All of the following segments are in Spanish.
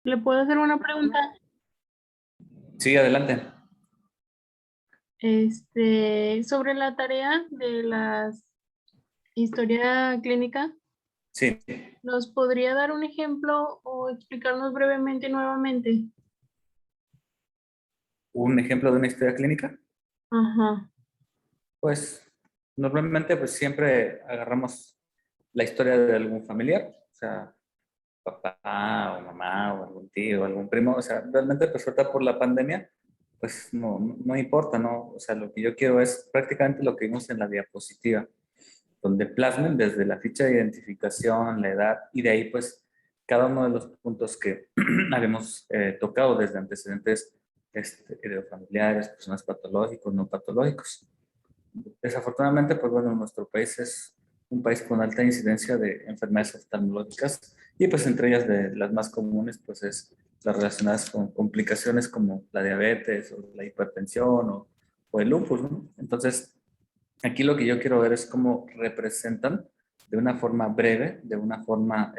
¿Le puedo hacer una pregunta? Sí, adelante. Sobre la tarea de la historia clínica, Sí, ¿nos podría dar un ejemplo o explicarnos brevemente nuevamente? un ejemplo de una historia clínica. Ajá. Pues normalmente pues siempre agarramos la historia de algún familiar, o sea, papá o mamá o algún tío, algún primo, o sea, realmente pues ahorita por la pandemia, pues no importa, ¿no? O sea, lo que yo quiero es prácticamente lo que vimos en la diapositiva, donde plasmen desde la ficha de identificación, la edad, y de ahí pues cada uno de los puntos que habíamos tocado desde antecedentes familiares, personas patológicos, no patológicos. Desafortunadamente, pues bueno, nuestro país es un país con alta incidencia de enfermedades oftalmológicas y pues entre ellas de las más comunes pues es las relacionadas con complicaciones como la diabetes o la hipertensión o el lupus, ¿no? Entonces, aquí lo que yo quiero ver es cómo representan de una forma breve, de una forma,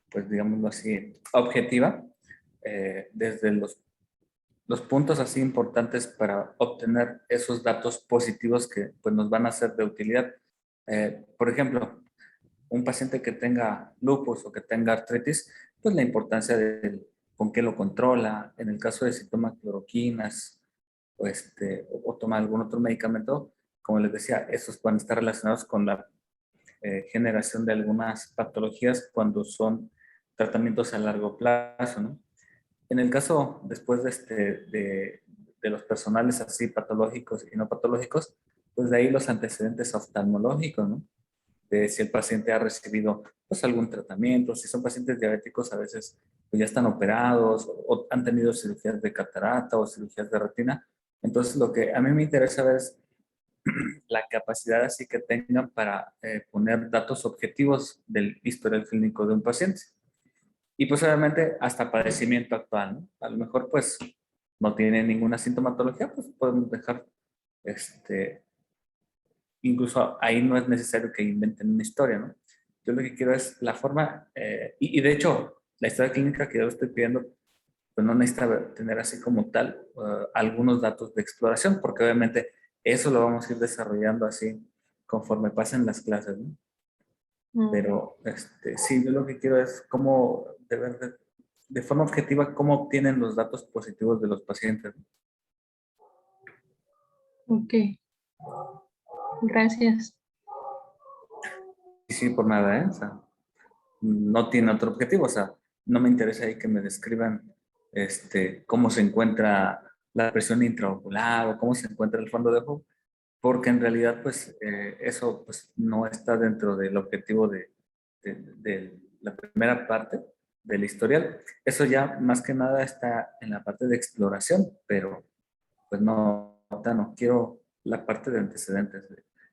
pues digámoslo así, objetiva, desde los puntos así importantes para obtener esos datos positivos que pues, nos van a ser de utilidad. Por ejemplo, un paciente que tenga lupus o que tenga artritis, pues la importancia de con qué lo controla, en el caso de si toma cloroquinas o toma algún otro medicamento, como les decía, esos van a estar relacionados con la generación de algunas patologías cuando son tratamientos a largo plazo, ¿no? En el caso después de los personales así patológicos y no patológicos, pues de ahí los antecedentes oftalmológicos, ¿no? De si el paciente ha recibido pues algún tratamiento, si son pacientes diabéticos a veces pues ya están operados o han tenido cirugías de catarata o cirugías de retina. Entonces lo que a mí me interesa ver es la capacidad así que tengan para poner datos objetivos del historial clínico de un paciente. Y pues obviamente hasta padecimiento actual, ¿no? A lo mejor pues no tiene ninguna sintomatología, pues podemos dejar, este, incluso ahí no es necesario que inventen una historia, ¿no? Yo lo que quiero es la forma, y de hecho la historia clínica que yo estoy pidiendo, pues no necesita tener así como tal algunos datos de exploración, porque obviamente eso lo vamos a ir desarrollando así conforme pasen las clases, ¿no? Mm, Pero sí, yo lo que quiero es cómo, de forma objetiva, cómo obtienen los datos positivos de los pacientes. ok, gracias. Y sí, por nada, ¿eh? O sea, no tiene otro objetivo, o sea, no me interesa ahí que me describan cómo se encuentra la presión intraocular o cómo se encuentra el fondo de ojo, porque en realidad, pues, eso pues, no está dentro del objetivo de la primera parte del historial. Eso ya más que nada está en la parte de exploración, pero pues no, ahorita no quiero la parte de antecedentes.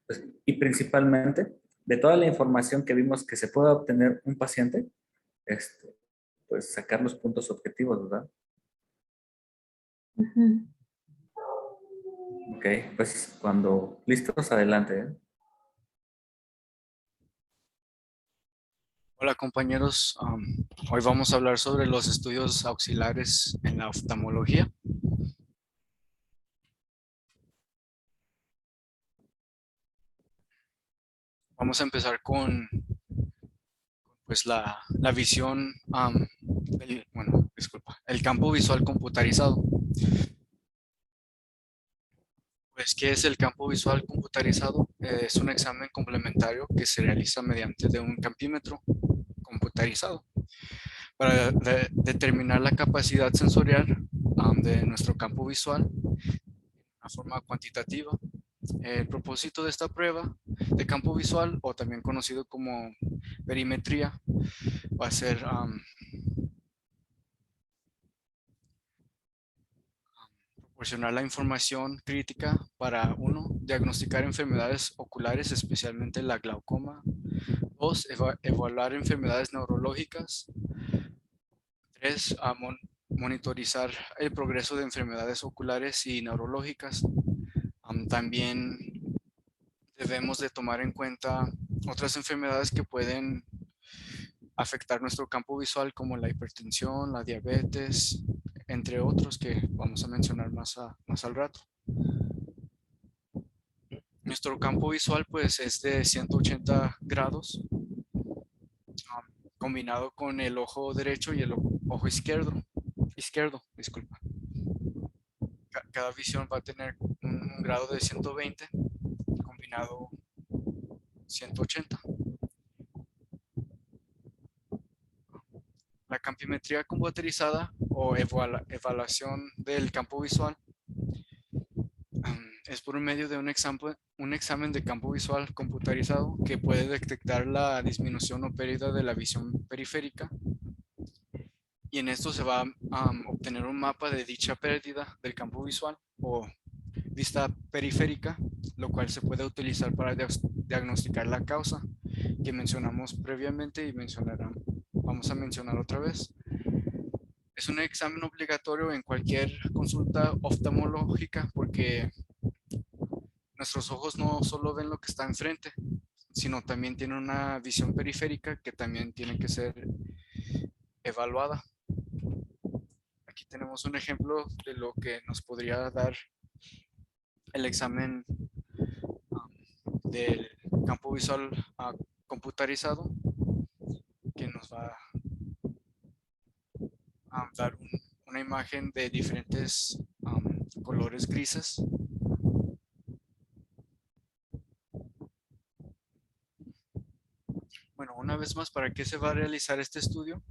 Pues, y principalmente de toda la información que vimos que se puede obtener un paciente, este, pues sacar los puntos objetivos, ¿verdad? Ujú. Ok, pues cuando listos, adelante, ¿eh? Hola compañeros, hoy vamos a hablar sobre los estudios auxiliares en la oftalmología. Vamos a empezar con pues, la visión, el campo visual computarizado. Pues, ¿qué es el campo visual computarizado? Es un examen complementario que se realiza mediante de un campímetro computarizado para determinar la capacidad sensorial de nuestro campo visual de una forma cuantitativa. El propósito de esta prueba de campo visual, o también conocido como perimetría, va a ser proporcionar la información crítica para, uno, diagnosticar enfermedades oculares, especialmente la glaucoma; dos, evaluar enfermedades neurológicas; tres, monitorizar el progreso de enfermedades oculares y neurológicas. También debemos de tomar en cuenta otras enfermedades que pueden afectar nuestro campo visual, como la hipertensión, la diabetes, entre otros que vamos a mencionar más al rato. Nuestro campo visual pues es de 180 grados, combinado con el ojo derecho y el ojo izquierdo, disculpa. Cada visión va a tener un grado de 120, combinado 180. La campimetría computarizada o evaluación del campo visual es por medio de un examen de campo visual computarizado que puede detectar la disminución o pérdida de la visión periférica, y en esto se va a obtener un mapa de dicha pérdida del campo visual o vista periférica, lo cual se puede utilizar para diagnosticar la causa que mencionamos previamente y vamos a mencionar otra vez. Es un examen obligatorio en cualquier consulta oftalmológica porque nuestros ojos no solo ven lo que está enfrente, sino también tienen una visión periférica que también tiene que ser evaluada. Aquí tenemos un ejemplo de lo que nos podría dar el examen del campo visual computarizado, que nos va a dar una imagen de diferentes colores grises. Bueno, una vez más, ¿para qué se va a realizar este estudio?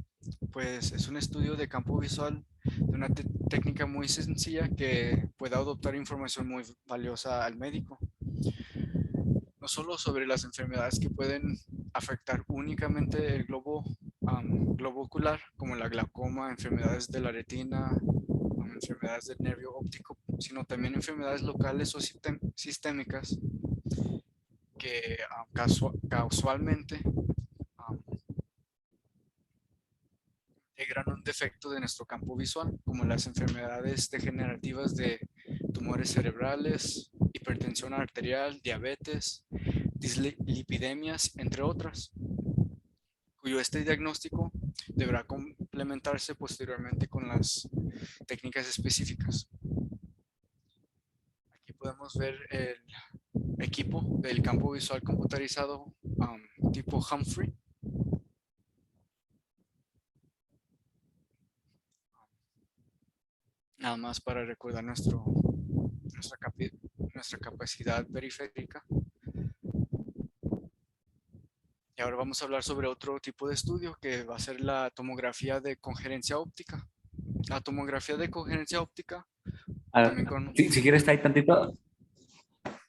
Pues es un estudio de campo visual de una técnica muy sencilla que puede adoptar información muy valiosa al médico. No solo sobre las enfermedades que pueden afectar únicamente el globo ocular, como la glaucoma, enfermedades de la retina, enfermedades del nervio óptico, sino también enfermedades locales o sistémicas que casualmente integran un defecto de nuestro campo visual, como las enfermedades degenerativas de tumores cerebrales, hipertensión arterial, diabetes, dislipidemias, entre otras, cuyo este diagnóstico deberá complementarse posteriormente con las técnicas específicas. Aquí podemos ver el equipo del campo visual computarizado tipo Humphrey. Nada más para recordar nuestra capacidad periférica. Y ahora vamos a hablar sobre otro tipo de estudio que va a ser la tomografía de coherencia óptica. La tomografía de coherencia óptica, también con... Si quieres, ahí tantito,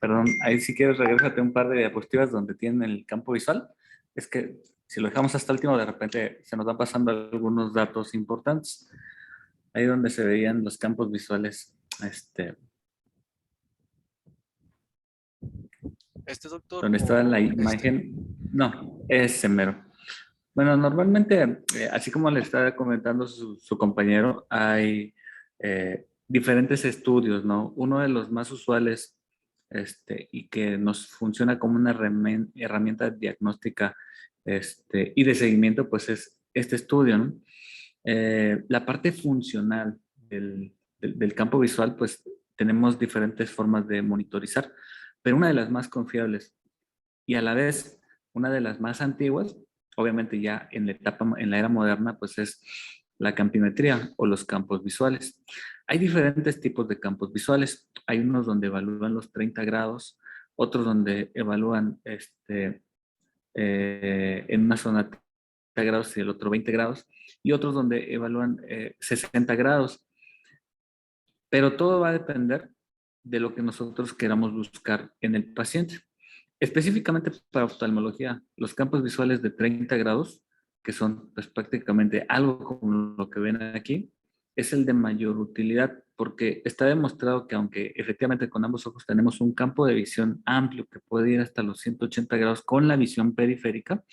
perdón, ahí si quieres, regrésate un par de diapositivas donde tienen el campo visual. Es que si lo dejamos hasta el último, de repente se nos van pasando algunos datos importantes. Ahí donde se veían los campos visuales. doctor. Donde estaba la imagen. No, ese mero. Bueno, normalmente, así como le estaba comentando su compañero, hay diferentes estudios, ¿no? Uno de los más usuales y que nos funciona como una herramienta diagnóstica y de seguimiento, pues es este estudio, ¿no? La parte funcional del campo visual, pues tenemos diferentes formas de monitorizar, pero una de las más confiables y a la vez una de las más antiguas, obviamente ya en la era moderna, pues es la campimetría o los campos visuales. Hay diferentes tipos de campos visuales. Hay unos donde evalúan los 30 grados, otros donde evalúan en una zona 30 grados y el otro 20 grados, y otros donde evalúan 60 grados. Pero todo va a depender de lo que nosotros queramos buscar en el paciente. Específicamente para oftalmología, los campos visuales de 30 grados, que son pues, prácticamente algo como lo que ven aquí, es el de mayor utilidad porque está demostrado que aunque efectivamente con ambos ojos tenemos un campo de visión amplio que puede ir hasta los 180 grados con la visión periférica,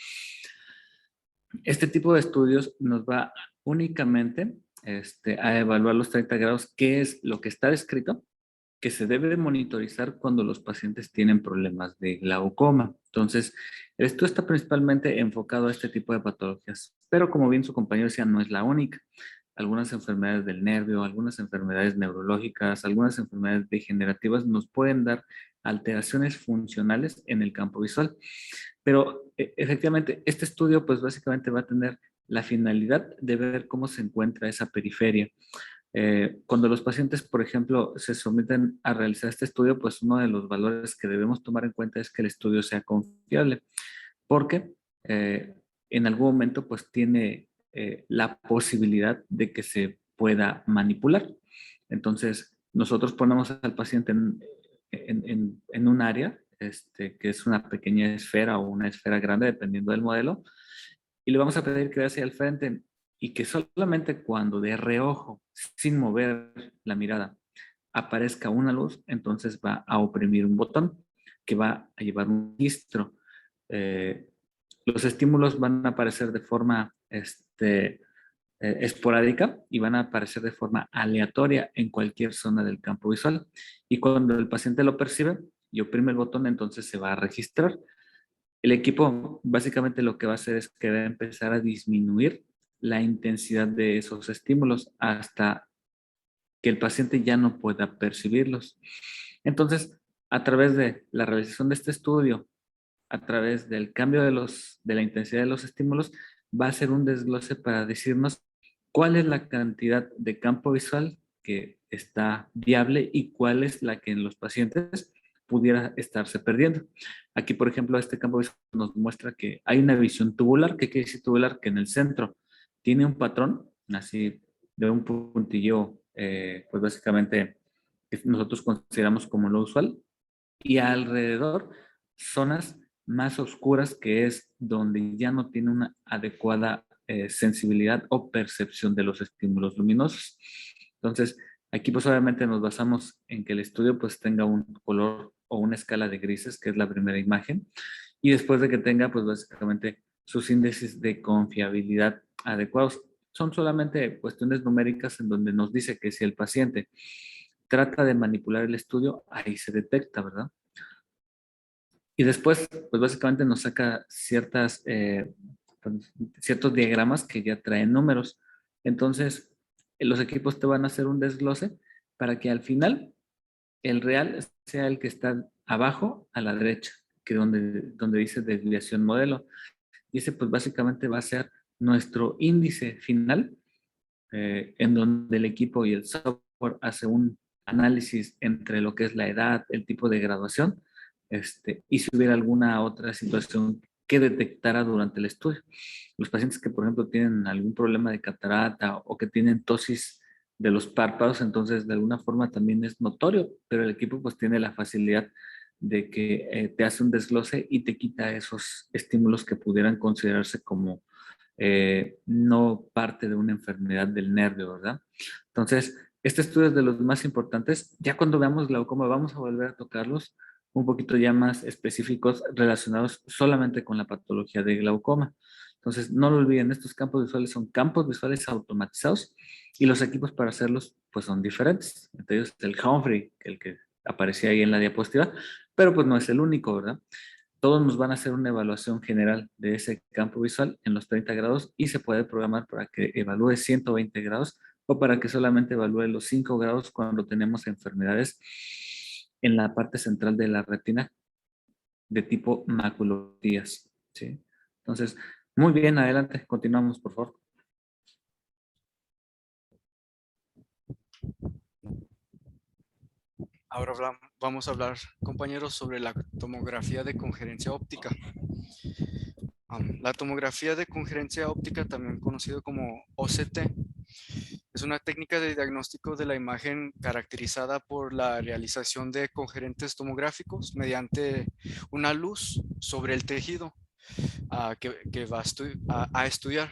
este tipo de estudios nos va únicamente a evaluar los 30 grados, que es lo que está descrito, que se debe monitorizar cuando los pacientes tienen problemas de glaucoma. Entonces, esto está principalmente enfocado a este tipo de patologías, pero como bien su compañero decía, no es la única. Algunas enfermedades del nervio, algunas enfermedades neurológicas, algunas enfermedades degenerativas nos pueden dar alteraciones funcionales en el campo visual. Pero efectivamente, este estudio pues básicamente va a tener la finalidad de ver cómo se encuentra esa periferia. Cuando los pacientes, por ejemplo, se someten a realizar este estudio, pues uno de los valores que debemos tomar en cuenta es que el estudio sea confiable, porque en algún momento pues tiene la posibilidad de que se pueda manipular. Entonces, nosotros ponemos al paciente en un área, que es una pequeña esfera o una esfera grande, dependiendo del modelo, y le vamos a pedir que vea hacia el frente y que solamente cuando de reojo, sin mover la mirada, aparezca una luz, entonces va a oprimir un botón que va a llevar un registro. Eh, los estímulos van a aparecer de forma esporádica y van a aparecer de forma aleatoria en cualquier zona del campo visual. Y cuando el paciente lo percibe y oprime el botón, entonces se va a registrar. El equipo básicamente lo que va a hacer es que va a empezar a disminuir la intensidad de esos estímulos hasta que el paciente ya no pueda percibirlos. Entonces, a través de la realización de este estudio, a través del cambio de la intensidad de los estímulos, va a ser un desglose para decirnos cuál es la cantidad de campo visual que está viable y cuál es la que en los pacientes pudiera estarse perdiendo. Aquí, por ejemplo, este campo visual nos muestra que hay una visión tubular. ¿Qué quiere decir tubular? Que en el centro tiene un patrón, así de un puntillo, pues básicamente que nosotros consideramos como lo usual, y alrededor zonas más oscuras que es donde ya no tiene una adecuada sensibilidad o percepción de los estímulos luminosos. Entonces, aquí pues obviamente nos basamos en que el estudio pues tenga un color o una escala de grises, que es la primera imagen, y después de que tenga pues básicamente sus índices de confiabilidad adecuados. Son solamente cuestiones numéricas en donde nos dice que si el paciente trata de manipular el estudio, ahí se detecta, ¿verdad? Y después, pues básicamente nos saca ciertos diagramas que ya traen números. Entonces, los equipos te van a hacer un desglose para que al final el real sea el que está abajo a la derecha, que donde dice desviación modelo. Y ese pues básicamente va a ser nuestro índice final, en donde el equipo y el software hace un análisis entre lo que es la edad, el tipo de graduación, y si hubiera alguna otra situación que detectara durante el estudio. Los pacientes que, por ejemplo, tienen algún problema de catarata o que tienen tosis de los párpados, entonces de alguna forma también es notorio, pero el equipo pues tiene la facilidad de que te hace un desglose y te quita esos estímulos que pudieran considerarse como no parte de una enfermedad del nervio, ¿verdad? Entonces, este estudio es de los más importantes. Ya cuando veamos glaucoma vamos a volver a tocarlos un poquito ya más específicos relacionados solamente con la patología de glaucoma. Entonces, no lo olviden, estos campos visuales son campos visuales automatizados y los equipos para hacerlos pues son diferentes. Entre ellos el Humphrey, el que aparecía ahí en la diapositiva, pero pues no es el único, ¿verdad? Todos nos van a hacer una evaluación general de ese campo visual en los 30 grados y se puede programar para que evalúe 120 grados o para que solamente evalúe los 5 grados cuando tenemos enfermedades en la parte central de la retina de tipo maculopatías, ¿sí? Entonces, muy bien, adelante, continuamos, por favor. Ahora vamos a hablar, compañeros, sobre la tomografía de congerencia óptica. La tomografía de congerencia óptica, también conocido como OCT, es una técnica de diagnóstico de la imagen caracterizada por la realización de congerentes tomográficos mediante una luz sobre el tejido que va a estudiar.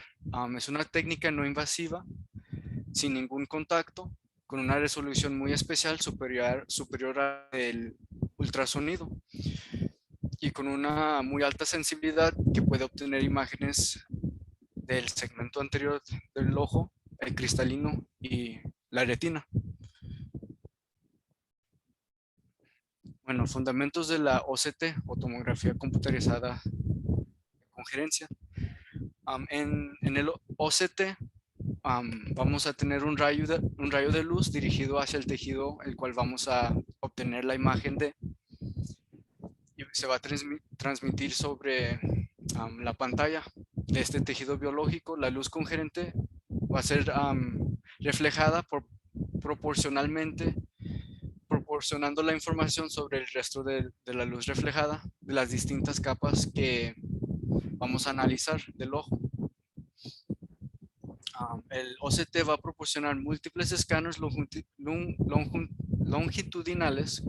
Es una técnica no invasiva, sin ningún contacto, con una resolución muy especial superior al ultrasonido y con una muy alta sensibilidad que puede obtener imágenes del segmento anterior del ojo, el cristalino y la retina. Bueno, fundamentos de la OCT o tomografía computarizada con gerencia. En el OCT vamos a tener un rayo de luz dirigido hacia el tejido, el cual vamos a obtener la imagen de, y se va a transmitir sobre la pantalla de este tejido biológico. La luz congerente va a ser reflejada proporcionalmente, proporcionando la información sobre el resto de la luz reflejada de las distintas capas que vamos a analizar del ojo. El OCT va a proporcionar múltiples escáneres longitudinales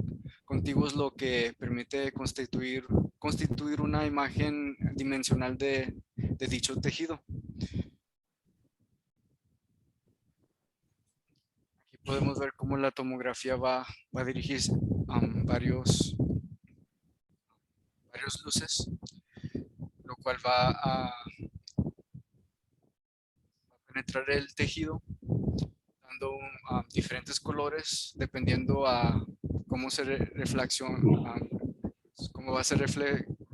contiguos, lo que permite constituir una imagen dimensional de dicho tejido. Aquí podemos ver cómo la tomografía va a dirigirse a varios luces, lo cual va a penetrar el tejido dando diferentes colores dependiendo a cómo se cómo va a ser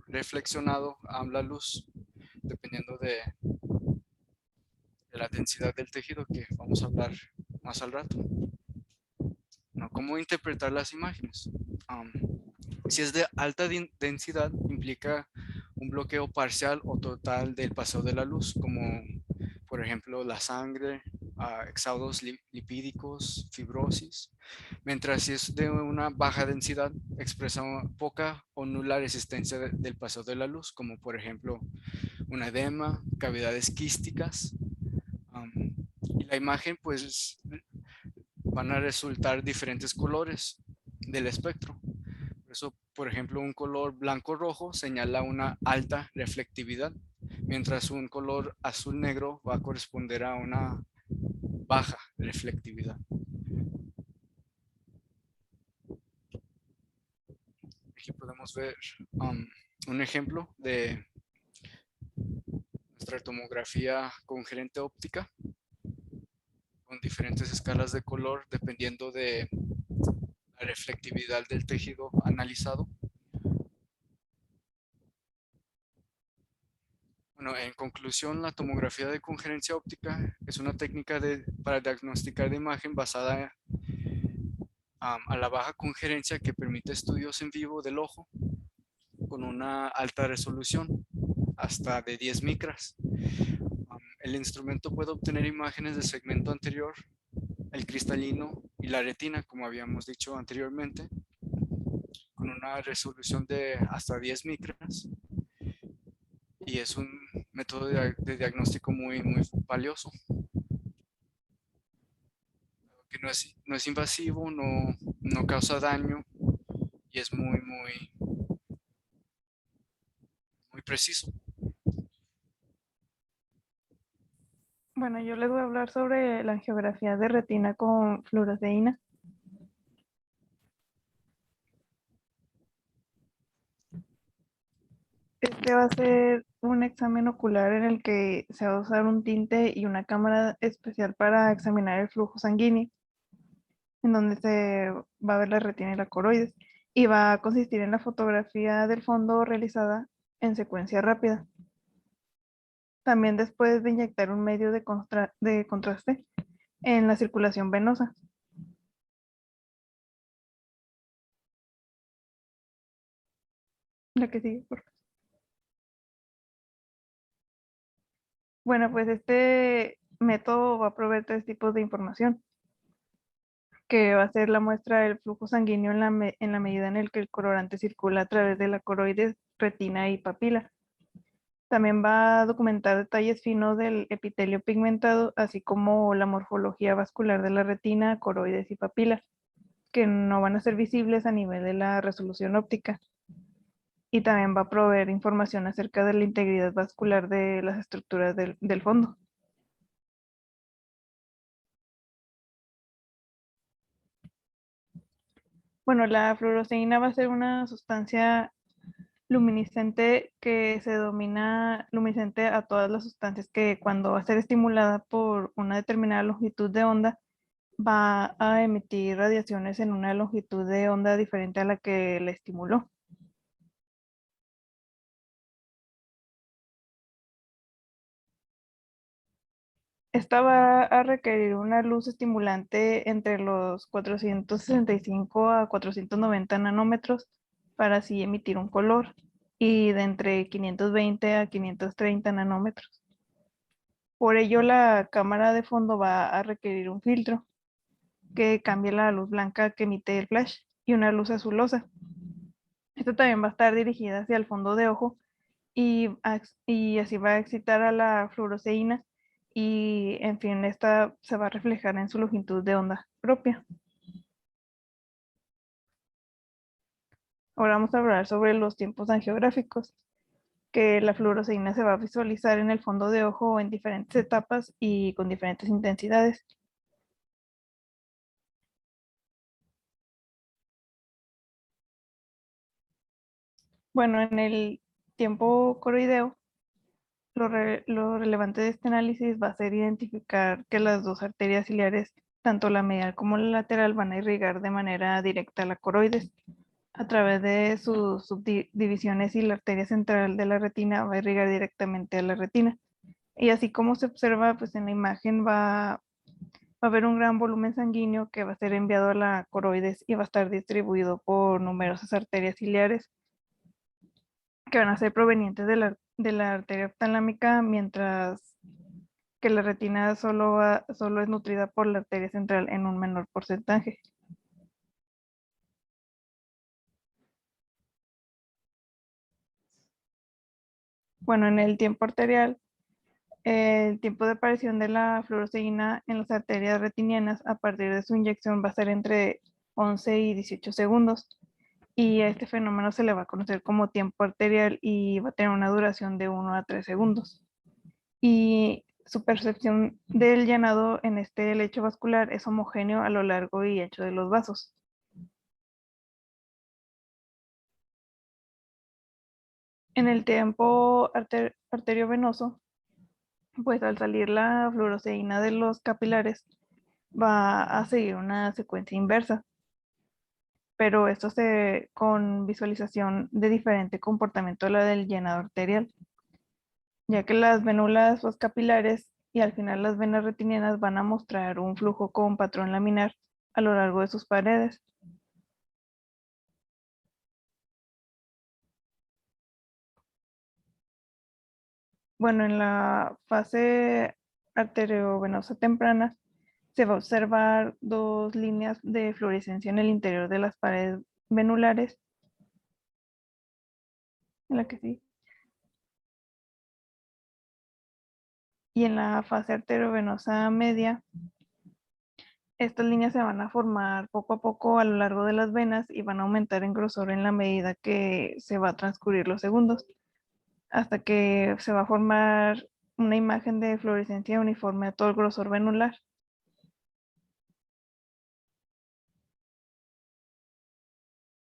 reflexionado la luz, dependiendo de la densidad del tejido, que vamos a hablar más al rato. Bueno, ¿cómo interpretar las imágenes? Si es de alta densidad, implica un bloqueo parcial o total del paso de la luz, como por ejemplo la sangre, exudados lipídicos, fibrosis. Mientras si es de una baja densidad, expresa poca o nula resistencia del paso de la luz, como por ejemplo un edema, cavidades quísticas. Y la imagen, pues, van a resultar diferentes colores del espectro. Por eso, por ejemplo, un color blanco-rojo señala una alta reflectividad, mientras un color azul-negro va a corresponder a una baja reflectividad. Aquí podemos ver un ejemplo de nuestra tomografía con gerente óptica, con diferentes escalas de color dependiendo de la reflectividad del tejido analizado. Bueno, en conclusión, la tomografía de congerencia óptica es una técnica para diagnosticar de imagen basada a la baja congerencia que permite estudios en vivo del ojo con una alta resolución, hasta de 10 micras. El instrumento puede obtener imágenes del segmento anterior, el cristalino y la retina, como habíamos dicho anteriormente, con una resolución de hasta 10 micras. Y es un método de diagnóstico muy valioso, que no es invasivo, no causa daño y es muy preciso. Bueno, yo les voy a hablar sobre la angiografía de retina con fluoresceína. Este va a ser un examen ocular en el que se va a usar un tinte y una cámara especial para examinar el flujo sanguíneo, en donde se va a ver la retina y la coroides, y va a consistir en la fotografía del fondo realizada en secuencia rápida. También después de inyectar un medio de contraste en la circulación venosa. La que sigue, por favor. Bueno, pues este método va a proveer tres tipos de información, que va a ser la muestra del flujo sanguíneo en la medida en el que el colorante circula a través de la coroides, retina y papila. También va a documentar detalles finos del epitelio pigmentado, así como la morfología vascular de la retina, coroides y papila, que no van a ser visibles a nivel de la resolución óptica. Y también va a proveer información acerca de la integridad vascular de las estructuras del fondo. Bueno, la fluoresceína va a ser una sustancia luminiscente que se domina luminiscente a todas las sustancias que, cuando va a ser estimulada por una determinada longitud de onda, va a emitir radiaciones en una longitud de onda diferente a la que le estimuló. Esta va a requerir una luz estimulante entre los 465 a 490 nanómetros para así emitir un color y de entre 520 a 530 nanómetros. Por ello, la cámara de fondo va a requerir un filtro que cambie la luz blanca que emite el flash y una luz azulosa. Esta también va a estar dirigida hacia el fondo de ojo y así va a excitar a la fluoresceína y en fin, esta se va a reflejar en su longitud de onda propia. Ahora vamos a hablar sobre los tiempos angiográficos, que la fluoresceína se va a visualizar en el fondo de ojo en diferentes etapas y con diferentes intensidades. Bueno, en el tiempo coroideo, lo relevante de este análisis va a ser identificar que las dos arterias ciliares, tanto la medial como la lateral, van a irrigar de manera directa a la coroides a través de sus subdivisiones y la arteria central de la retina va a irrigar directamente a la retina. Y así como se observa, pues en la imagen va a haber un gran volumen sanguíneo que va a ser enviado a la coroides y va a estar distribuido por numerosas arterias ciliares que van a ser provenientes de la arteria oftalmática, mientras que la retina solo es nutrida por la arteria central en un menor porcentaje. Bueno, en el tiempo arterial, el tiempo de aparición de la fluoresceína en las arterias retinianas a partir de su inyección va a ser entre 11 y 18 segundos. Y a este fenómeno se le va a conocer como tiempo arterial y va a tener una duración de 1 a 3 segundos. Y su percepción del llenado en este lecho vascular es homogéneo a lo largo y ancho de los vasos. En el tiempo arteriovenoso, pues al salir la fluoresceína de los capilares, va a seguir una secuencia inversa, pero esto con visualización de diferente comportamiento a la del llenado arterial, ya que las vénulas, los capilares y al final las venas retinianas van a mostrar un flujo con patrón laminar a lo largo de sus paredes. Bueno, en la fase arteriovenosa temprana se va a observar dos líneas de fluorescencia en el interior de las paredes venulares, en la que sí. Y en la fase arteriovenosa media, estas líneas se van a formar poco a poco a lo largo de las venas y van a aumentar en grosor en la medida que se va a transcurrir los segundos, hasta que se va a formar una imagen de fluorescencia uniforme a todo el grosor venular.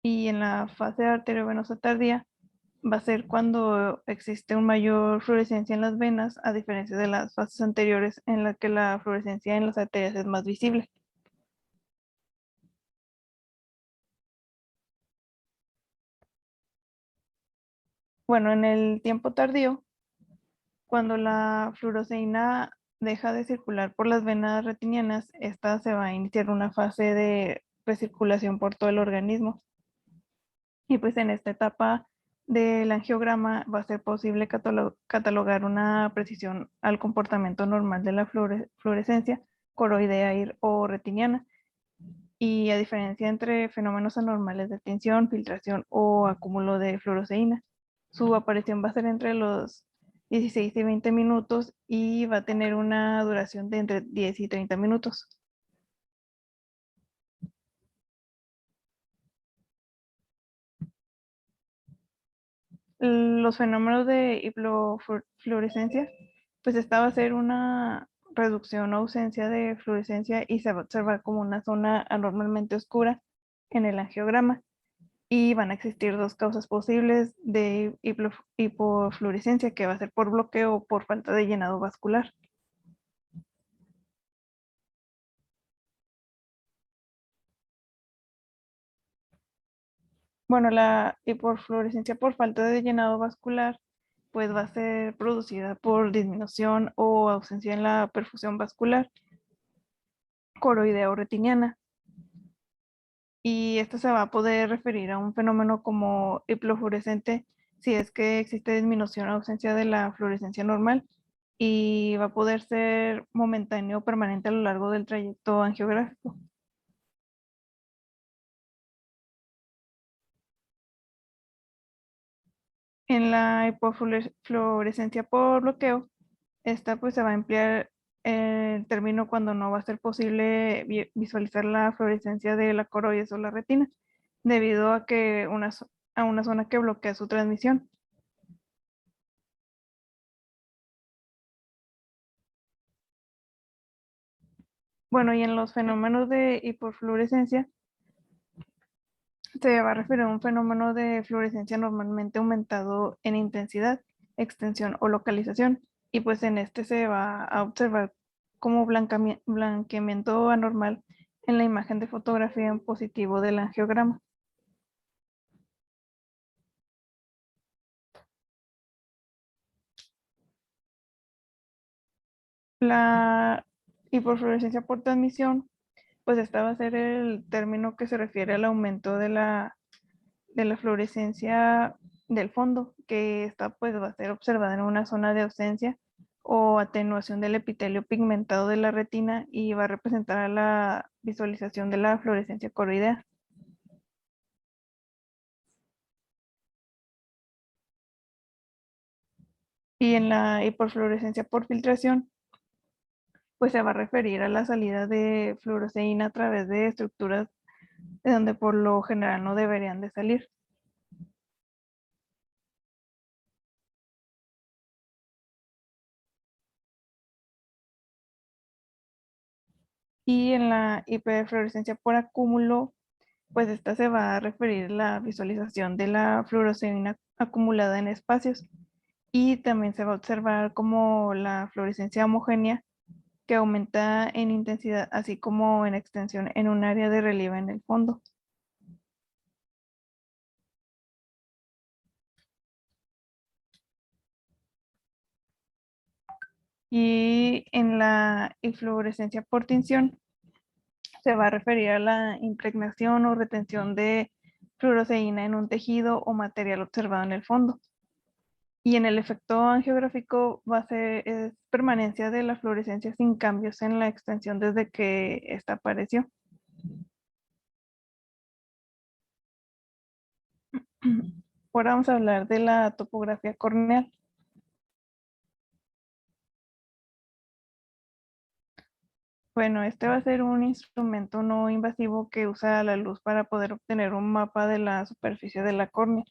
Y en la fase arteriovenosa tardía va a ser cuando existe una mayor fluorescencia en las venas, a diferencia de las fases anteriores en las que la fluorescencia en las arterias es más visible. Bueno, en el tiempo tardío, cuando la fluoresceína deja de circular por las venas retinianas, esta se va a iniciar una fase de recirculación por todo el organismo. Y pues en esta etapa del angiograma va a ser posible catalogar una precisión al comportamiento normal de la fluorescencia coroidea o retiniana. Y a diferencia entre fenómenos anormales de tinción, filtración o acúmulo de fluoresceína, su aparición va a ser entre los 16 y 20 minutos y va a tener una duración de entre 10 y 30 minutos. Los fenómenos de hiperfluorescencia, pues esta va a ser una reducción o ausencia de fluorescencia y se va a observar como una zona anormalmente oscura en el angiograma. Y van a existir dos causas posibles de hipofluorescencia, que va a ser por bloqueo o por falta de llenado vascular. Bueno, la hiperfluorescencia por falta de llenado vascular pues va a ser producida por disminución o ausencia en la perfusión vascular coroidea o retiniana. Y esto se va a poder referir a un fenómeno como hiperfluorescente si es que existe disminución o ausencia de la fluorescencia normal y va a poder ser momentáneo o permanente a lo largo del trayecto angiográfico. En la hipofluorescencia por bloqueo, esta pues se va a emplear el término cuando no va a ser posible visualizar la fluorescencia de la coroides o la retina, debido a que a una zona que bloquea su transmisión. Bueno, y en los fenómenos de hipofluorescencia se va a referir a un fenómeno de fluorescencia normalmente aumentado en intensidad, extensión o localización, y pues en este se va a observar como blanqueamiento anormal en la imagen de fotografía en positivo del angiograma. La hipofluorescencia por transmisión, pues esta va a ser el término que se refiere al aumento de la fluorescencia del fondo, que esta pues va a ser observada en una zona de ausencia o atenuación del epitelio pigmentado de la retina y va a representar la visualización de la fluorescencia coroidea. Y en la hiperfluorescencia por filtración, pues se va a referir a la salida de fluoresceína a través de estructuras de donde por lo general no deberían de salir. Y en la hiperfluorescencia por acúmulo, pues esta se va a referir a la visualización de la fluoresceína acumulada en espacios. Y también se va a observar como la fluorescencia homogénea que aumenta en intensidad, así como en extensión en un área de relieve en el fondo. Y en la inflorescencia por tinción se va a referir a la impregnación o retención de fluoresceína en un tejido o material observado en el fondo. Y en el efecto angiográfico va a ser permanencia de la fluorescencia sin cambios en la extensión desde que esta apareció. Ahora vamos a hablar de la topografía corneal. Bueno, este va a ser un instrumento no invasivo que usa la luz para poder obtener un mapa de la superficie de la córnea,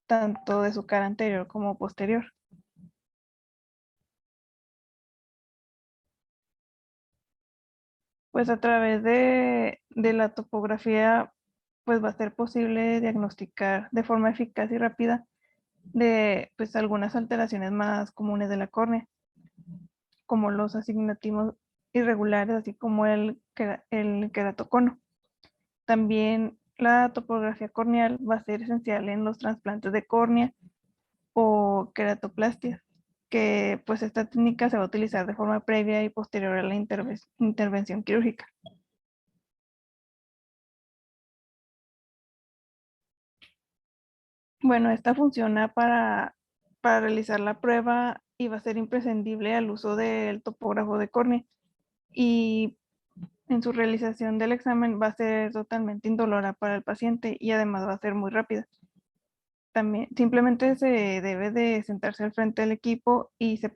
tanto de su cara anterior como posterior. Pues a través de la topografía, pues va a ser posible diagnosticar de forma eficaz y rápida de pues algunas alteraciones más comunes de la córnea, como los astigmatismos irregulares, así como el queratocono. También la topografía corneal va a ser esencial en los trasplantes de córnea o queratoplastia, que pues esta técnica se va a utilizar de forma previa y posterior a la intervención quirúrgica. Bueno, esta funciona para realizar la prueba y va a ser imprescindible al uso del topógrafo de córnea. Y en su realización del examen va a ser totalmente indolora para el paciente y además va a ser muy rápida. También simplemente se debe de sentarse al frente del equipo y se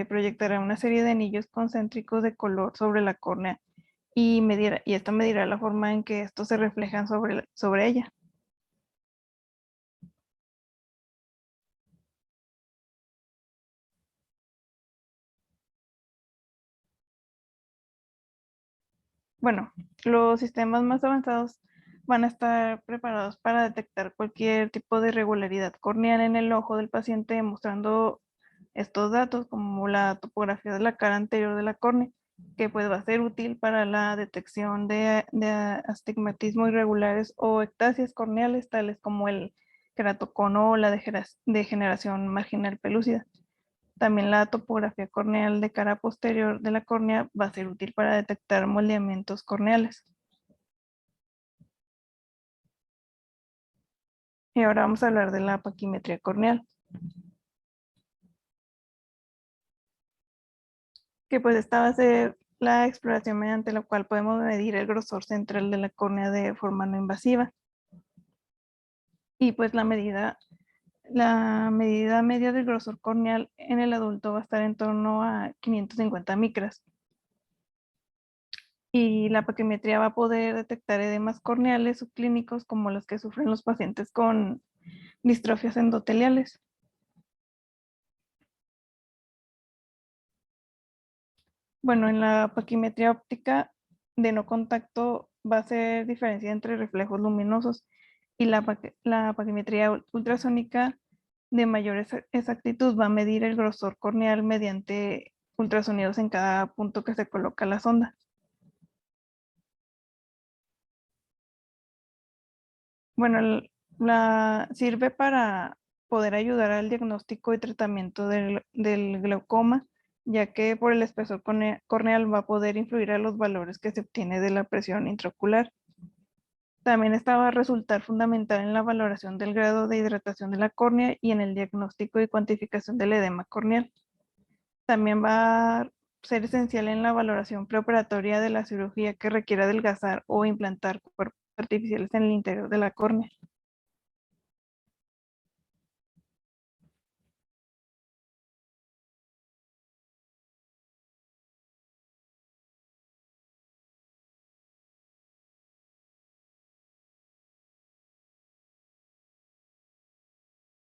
proyectará una serie de anillos concéntricos de color sobre la córnea y esto medirá la forma en que estos se reflejan sobre ella. Bueno, los sistemas más avanzados van a estar preparados para detectar cualquier tipo de irregularidad corneal en el ojo del paciente, mostrando estos datos como la topografía de la cara anterior de la córnea que pues va a ser útil para la detección de astigmatismo irregulares o ectasias corneales, tales como el queratocono o la degeneración marginal pelúcida. También la topografía corneal de cara posterior de la córnea va a ser útil para detectar moldeamientos corneales. Y ahora vamos a hablar de la paquimetría corneal, que pues esta va a ser la exploración mediante la cual podemos medir el grosor central de la córnea de forma no invasiva. Y pues la medida media del grosor corneal en el adulto va a estar en torno a 550 micras. Y la paquimetría va a poder detectar edemas corneales subclínicos como los que sufren los pacientes con distrofias endoteliales. Bueno, en la paquimetría óptica de no contacto va a ser diferencia entre reflejos luminosos, y la paquimetría ultrasónica de mayor exactitud va a medir el grosor corneal mediante ultrasonidos en cada punto que se coloca la sonda. Bueno, sirve para poder ayudar al diagnóstico y tratamiento del glaucoma, ya que por el espesor corneal va a poder influir a los valores que se obtiene de la presión intraocular. También esta va a resultar fundamental en la valoración del grado de hidratación de la córnea y en el diagnóstico y cuantificación del edema corneal. También va a ser esencial en la valoración preoperatoria de la cirugía que requiera adelgazar o implantar cuerpos artificiales en el interior de la córnea.